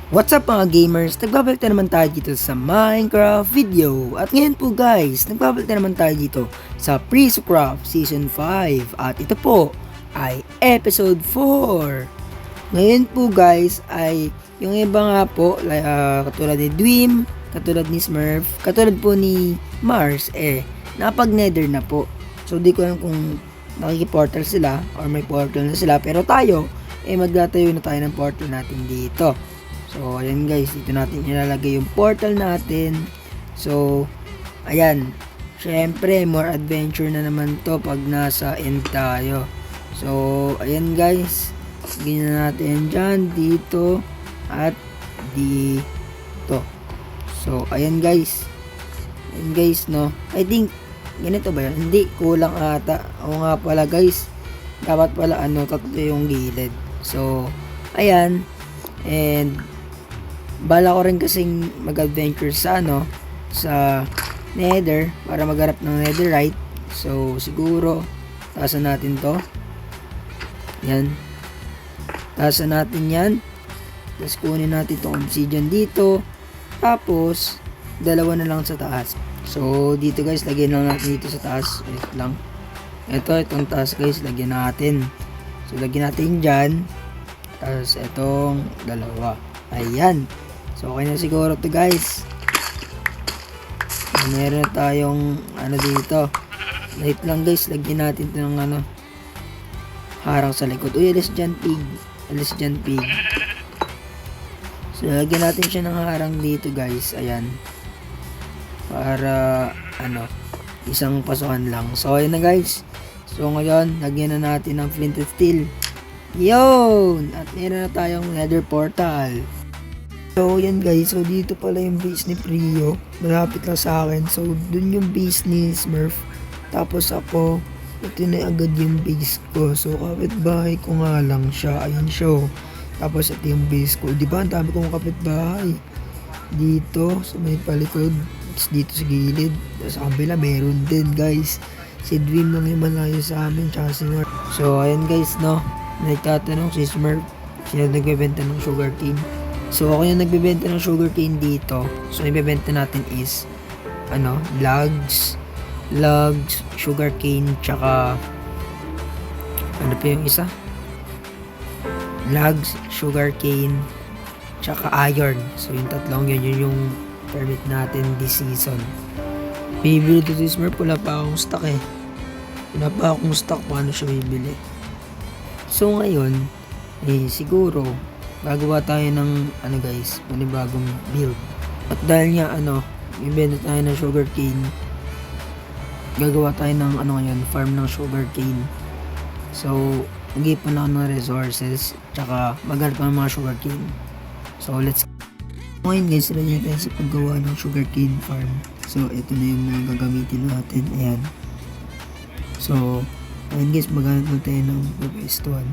What's up mga gamers? Nagbabalik na naman tayo dito sa Minecraft video. At ngayon po guys, nagbabalik na naman tayo dito sa Pre-Craft Season 5. At ito po ay Episode 4. Ngayon po guys ay yung iba nga po, katulad ni Dwim, katulad ni Smurf, katulad po ni Mars, napag-nether na po. So di ko alam kung nakikiportal sila or may portal na sila. Pero tayo, magtatayo na tayo ng portal natin dito. So, ayan guys, dito natin ilalagay yung portal natin. So, ayan. Syempre, more adventure na naman to pag nasa end tayo. So, ayan guys. Ganyan natin dyan, dito, at dito. So, ayan guys. Ayan guys, no. I think, ganito ba yun? Hindi, kulang ata. O nga pala guys. Dapat pala, tatlo yung gilid. So, ayan. And, bala ko rin kasing mag-adventure sa sa nether para maghanap ng netherite. So siguro taasan natin to. Yan. Taasan natin yan. Tapos kunin natin itong obsidian dito. Tapos dalawa na lang sa taas. So dito guys, lagyan lang natin dito sa taas. Wait lang. Itong taas guys, lagyan natin. So lagyan natin dyan. Tapos itong dalawa. Ayan. So, okay na siguro to guys. Meron na tayong dito. Light lang guys. Lagyan natin ito ng harang sa likod. Uy, alis dyan pig. Alis dyan pig. So, lagyan natin siya ng harang dito guys. Ayan. Para, isang pasukan lang. So, ayan na guys. So, ngayon, lagyan na natin ng flint and steel. Yun! At meron na tayong nether portal. So, yan guys. So, dito pala yung base ni Prio. Malapit lang sa akin. So, dun yung base ni Smurf. Tapos ako, ito na agad yung base ko. So, kapitbahay ko nga lang siya. Ayan siya. Tapos, ito yung base ko. Diba? Ang dami kong kapitbahay. Dito, sa may palikod. Tapos, dito sa gilid. Sa kabila, meron din guys. Si Dream lang yung malayo sa amin. Tsaka si Smurf. So, ayan guys, no. Nagtatanong si Smurf. Sino nagbebenta ng sugarcane? So, ako yung nagbebenta ng sugarcane dito. So, yung ibebenta natin is, logs, sugarcane, tsaka, ano pa yung isa? Logs, sugarcane, tsaka iron. So, yung tatlong yun yung permit natin this season. Bibili to this Smurf, wala pa akong stock Wala pa akong stock, paano siya bibili? So, ngayon, siguro, gagawa tayo ng guys, panibagong build. At dahil nga ibenta tayo ng sugarcane, gagawa tayo ng ngayon, farm ng sugarcane. So, mag-iipon ako ng resources, tsaka maghanap pa ng mga sugarcane. So, let's ngayon guys, sila niya tayo sa paggawa ng sugarcane farm. So, ito na yung mga gagamitin natin. Ayan. So, ngayon guys, maghanap na tayo ng pwestuhan.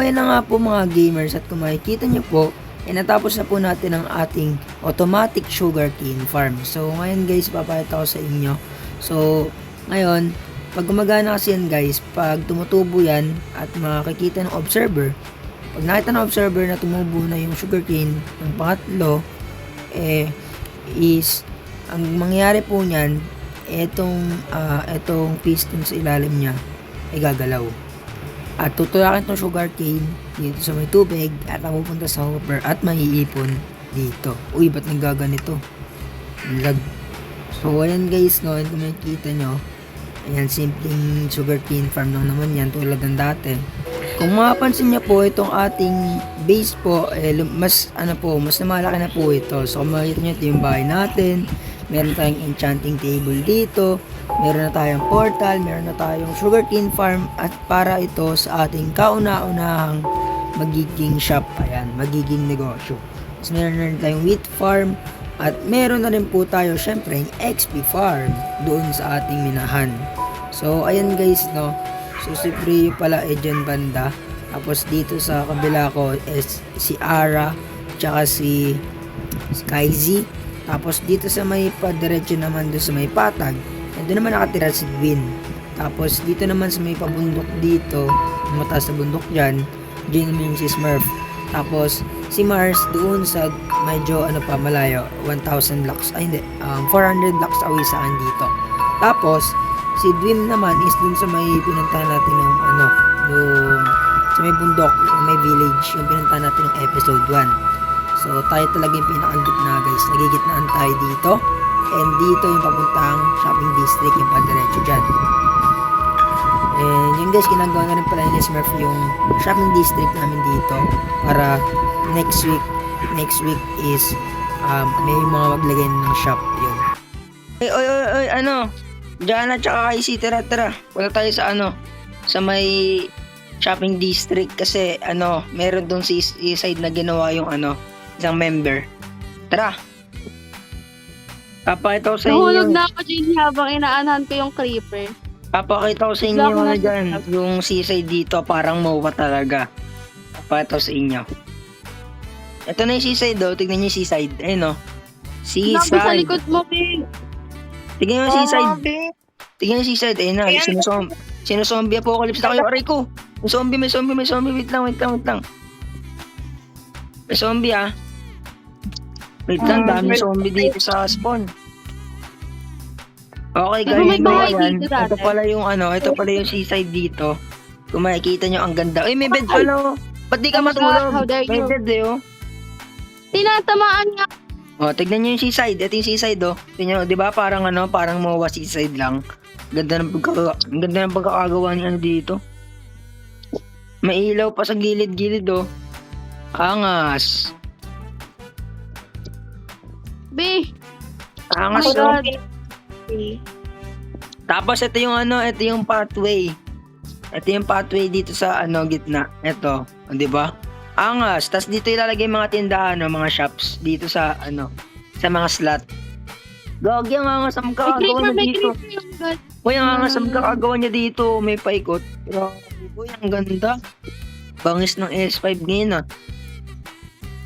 Kaya na nga po mga gamers, at kung makikita nyo po, natapos na po natin ang ating automatic sugarcane farm. So ngayon guys, papakita ko sa inyo. So ngayon, pag gumagana kasi yan guys, pag tumutubo yan at makikita ng observer, pag nakita ng observer na tumubo na yung sugarcane, ang pangatlo, is, ang mangyayari po niyan, etong piston sa ilalim niya, ay gagalaw. At tutulakin itong sugarcane dito sa may tubig at mapupunta sa hopper at maiipon dito. Uy, ba't nagaganito? Lag. So, ayan guys, no, kung makikita nyo, Ayan, simpleng sugarcane farm lang naman yan tulad ng dati. Kung mapapansin niyo po, itong ating base po, mas namalaki na po ito. So kung makikita niyo, ito yung bahay natin. Meron tayong enchanting table dito. Meron na tayong portal, meron na tayong sugarcane farm. At para ito sa ating kauna-unahang magiging shop. Ayan, magiging negosyo. So meron na rin tayong wheat farm. At meron na rin po tayo, syempre, yung XP farm doon sa ating minahan. So ayan guys, no. So si Priyo pala dyan banda. Tapos dito sa kabila ko is si Ara, tsaka si Skyzy. Tapos dito sa may padiretso naman doon sa may patag, doon naman nakatira si Gwyn. Tapos dito naman sa may pabundok dito, mataas sa bundok dyan, dyan naman yung si Smurf. Tapos si Mars doon sa medyo malayo, 1,000 blocks, 400 blocks away sa akin dito. Tapos si Dwim naman is dun sa may pinuntahan natin ng yung sa may bundok, may village, yung pinuntahan natin ng episode 1. So tayo talaga yung pinakagitna guys, nagigitnaan tayo dito. And dito yung papuntang shopping district, yung padiretso dyan. And yun guys, ginagawa na rin pala ni Smurf yung shopping district namin dito para next week is may mga maglagay ng shop yun. Oy, Jana tsaka Casey, tara. Wala tayo sa sa may shopping district kasi meron doon si side na ginawa yung isang member. Tara. Papakita ko sa inyo. Nahulog na ako dyan habang inaanahan ko yung creeper. Papakita ko sa inyo dyan. Yung seaside dito parang MOA talaga. Papakita ko sa inyo. Ito na yung seaside tignan nyo yung seaside. Ayun seaside. Sa likod mo, babe. Tignan mo yung seaside. Tignan yung seaside. Ayun na. Sinuzombie apocalypse na kayo. Aray ko. May zombie. Wait lang. May zombie Wait lang. Dami zombie dito sa spawn. Okay guys. Ito pala yung seaside dito. Kung makikita nyo, ang ganda. Ay, may bed pala. Ba't di ka matulog? May bed Tinatamaan nga. Tignan nyo yung seaside. Ito yung seaside Tignan nyo, di ba parang parang MOA seaside lang. Ganda ng pagkakagawa ni dito. May ilaw pa sa gilid-gilid Angas. Be. Angas Oh my God. Tapos ito yung pathway. Ito yung pathway dito sa gitna. Ito, di ba? Angas. Tapos dito ilalagay mga tindahan, mga shops dito sa sa mga slot. Gagi, ang angas ang kakagawa niya dito. Uy, ang angas ang kakagawa niya dito. May paikot. Uy, ang ganda. Bangis ng S5 ngayon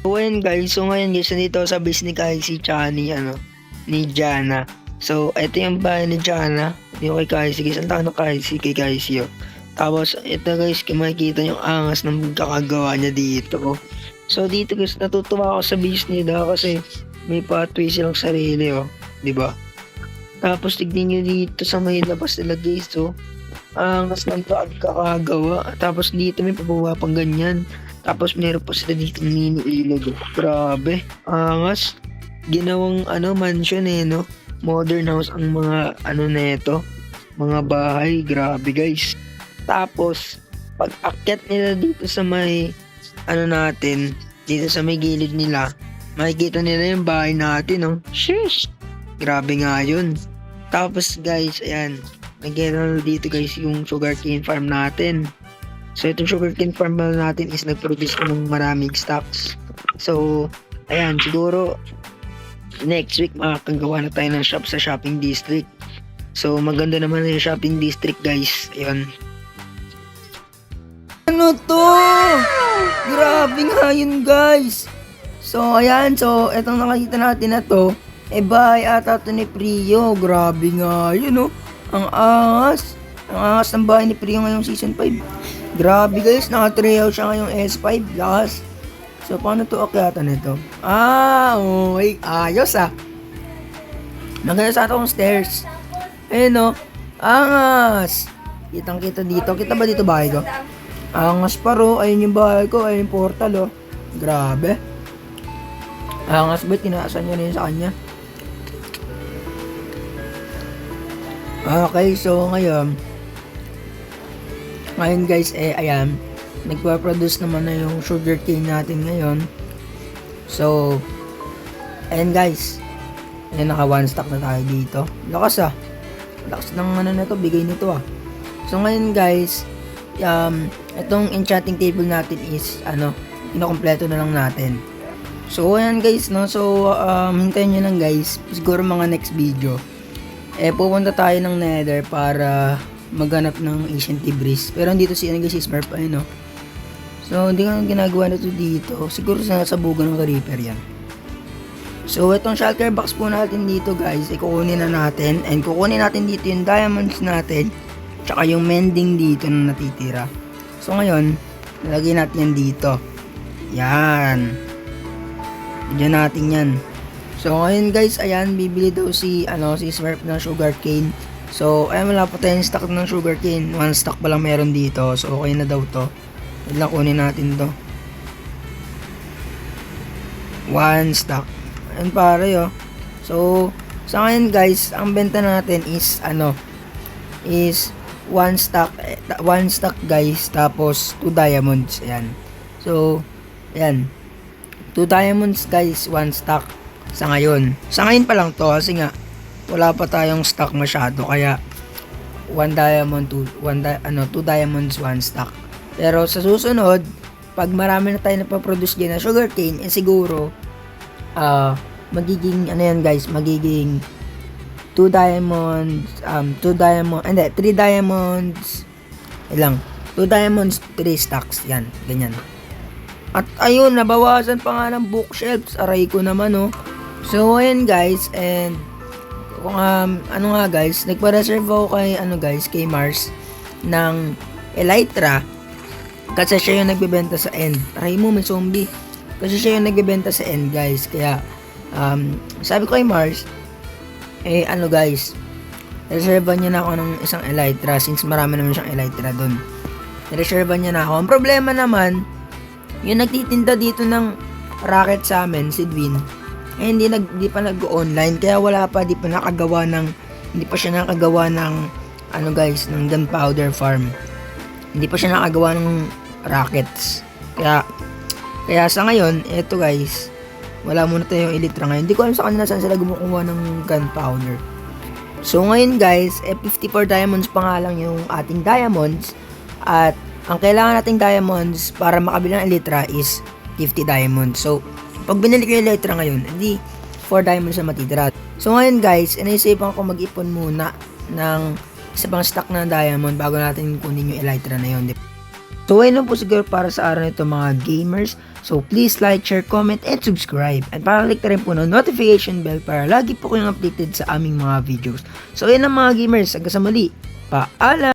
So ayun guys, nandito sa base ni Casey tsaka ni Jana. So ito yung bahay ni Jana. Yung kay Casey, guys, ang tawag ng Casey kay Casey Tapos ito guys, makikita yung angas ng kakagawa niya dito. So dito guys, natutuwa ako sa base nila kasi may pathway silang sarili di ba? Tapos tignan nyo dito sa may labas nila guys angas ng kakagawa. Tapos dito may pababa pang ganyan. Tapos meron pa sila dito mini ilog. Grabe, angas. Ginawang mansion modern house ang mga neto, mga bahay. Grabe guys. Tapos pag akyat nila dito sa may natin, dito sa may gilid nila, makikita nila yung bahay natin Sheesh. Grabe nga yun. Tapos guys, ayan, nag-general dito guys yung sugarcane farm natin. So itong sugarcane farm natin is nag-produce ng maraming stocks. So ayan, siguro next week makakagawa na tayo ng shop sa shopping district. So maganda naman yung shopping district guys. Ayan. Ano to? Grabe nga yun guys. So ayan, so etong nakikita natin na to, bahay ata to ni Priyo. Grabe nga yun Ang angas. Ang angas ng bahay ni Priyo ngayong season 5. Grabe guys, naka-treehouse siya ngayong S5. Lakas. So paano to akyatan nito? Okay. Ayos maganda sa atong stairs. Ayun angas. Kitang kita dito. Kita ba dito bahay ko? Angas paro. Ayun yung bahay ko. Ayun yung portal Grabe. Angas ba? Tinaasan niya rin sa kanya. Okay, so ngayon guys, ayan, nagpa-produce naman na yung sugarcane natin ngayon. So, ayan guys, ayan, naka one stack na tayo dito. Lakas ng na to, bigay nito So ngayon guys, itong enchanting table natin is, inokompleto na lang natin. So ayan guys, no, so hintayin nyo lang guys, siguro mga next video, pupunta tayo ng Nether para maghanap ng ancient debris. Pero dito si Smurf, no. So hindi ko ginagawa na to dito, siguro sa bugan ng creeper yan. So itong shulker box po natin dito guys, kukunin na natin, and kukunin natin dito yung diamonds natin, tsaka yung mending dito na natitira. So ngayon, lagyan natin yan dito. Yan. Diyan natin yan. So ngayon guys, ayan, bibili daw si Smurf ng sugarcane. So ayan, wala pa tayong stock ng sugarcane. One stock pa lang meron dito. So okay na daw to. Wait lang, kunin natin to. One stock. Ayan pare, So sa ngayon guys, ang benta natin is is one stock guys, tapos 2 diamonds. Ayan. So ayan, 2 diamonds guys, 1 stock sa ngayon. Sa ngayon pa lang to kasi nga wala pa tayong stock masyado, kaya 2 diamonds, 1 stock. Pero sa susunod, pag marami na tayo napaproduce din na sugarcane, siguro magiging magiging 3 diamonds, 2 diamonds, 3 stacks, yan, ganyan. At ayun, nabawasan pa nga ng bookshelves, aray ko naman, So ayan guys, and kung guys, nagpa-reserve ako kay Mars ng Elytra, kasi siya yung nagbebenta sa end. Aray mo, may zombie. Kasi siya yung nagbebenta sa end guys, kaya sabi ko kay Mars, guys, reserve niya na ako ng isang Elytra, since marami naman siyang Elytra doon. Reserve niya na ako. Ang problema naman, yung nagtitinda dito ng racket sa amin, si Dwin, hindi pa nag-online, kaya hindi pa siya nakagawa ng ng gunpowder farm. Hindi pa siya nakagawa ng rackets. Kaya sa ngayon, eto guys, wala muna tayong Elytra ngayon. Hindi ko alam sa kanila saan sila kumukuha ng gunpowder. So ngayon guys, 54 diamonds pa nga lang yung ating diamonds, at ang kailangan nating diamonds para makabili ng Elytra is 50 diamonds. So pag binili ko yung Elytra ngayon, hindi 4 diamonds na matitira. So ngayon guys, inaisipan ko mag-ipon muna ng isa pang stock na diamond bago natin kunin yung Elytra na yun. So ayun lang po siguro para sa araw nito mga gamers. So please like, share, comment, and subscribe. At para-click na rin po ng notification bell para lagi po kayong updated sa aming mga videos. So ayun lang mga gamers, hanggang sa muli. Paalam!